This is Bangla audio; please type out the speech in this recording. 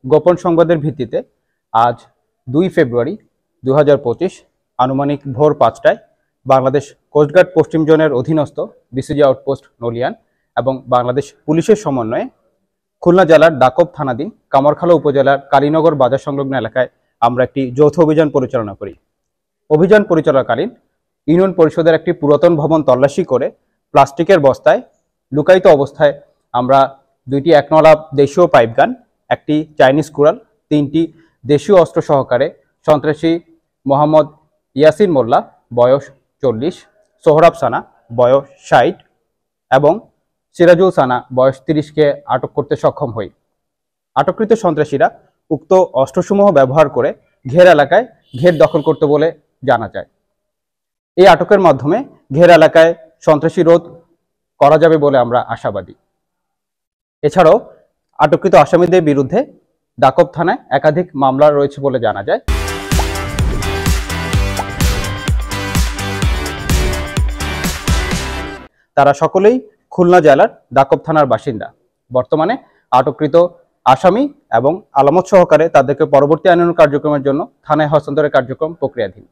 গোপন সংবাদের ভিত্তিতে আজ 2 ফেব্রুয়ারি 2025 আনুমানিক ভোর 5টায় বাংলাদেশ কোস্টগার্ড পশ্চিম জোনের অধীনস্থ বিসিজি আউটপোস্ট নলিয়ান এবং বাংলাদেশ পুলিশের সমন্বয়ে খুলনা জেলার দাকব থানাধীন কামারখালী উপজেলার কালীনগর বাজার সংলগ্ন এলাকায় আমরা একটি যৌথ অভিযান পরিচালনা করি। অভিযান পরিচালনাকালীন ইউনিয়ন পরিষদের একটি পুরাতন ভবন তল্লাশি করে প্লাস্টিকের বস্তায় লুকায়িত অবস্থায় আমরা 2টি 1 নলা দেশীয় পাইপগান, একটি চাইনিজ কুড়াল, 3টি দেশীয় অস্ত্র সহকারে সন্ত্রাসী মোহাম্মদ ইয়াসিন মোল্লা বয়স 40, সোহরাব সানা বয়স 60 এবং সিরাজুল সানা বয়স 30কে আটক করতে সক্ষম হই। আটককৃত সন্ত্রাসীরা উক্ত অস্ত্রসমূহ ব্যবহার করে ঘের এলাকায় ঘের দখল করতে বলে জানা যায়। এই আটকের মাধ্যমে ঘের এলাকায় সন্ত্রাসী রোধ করা যাবে বলে আমরা আশাবাদী। এছাড়াও আটককৃত আসামিদের বিরুদ্ধে দাকব থানায় একাধিক মামলা রয়েছে বলে জানা যায়। তারা সকলেই খুলনা জেলার দাকব থানার বাসিন্দা। বর্তমানে আটককৃত আসামি এবং আলামত সহকারে তাদেরকে পরবর্তী আইনানুগ কার্যক্রমের জন্য থানায় হস্তান্তরের কার্যক্রম প্রক্রিয়াধীন।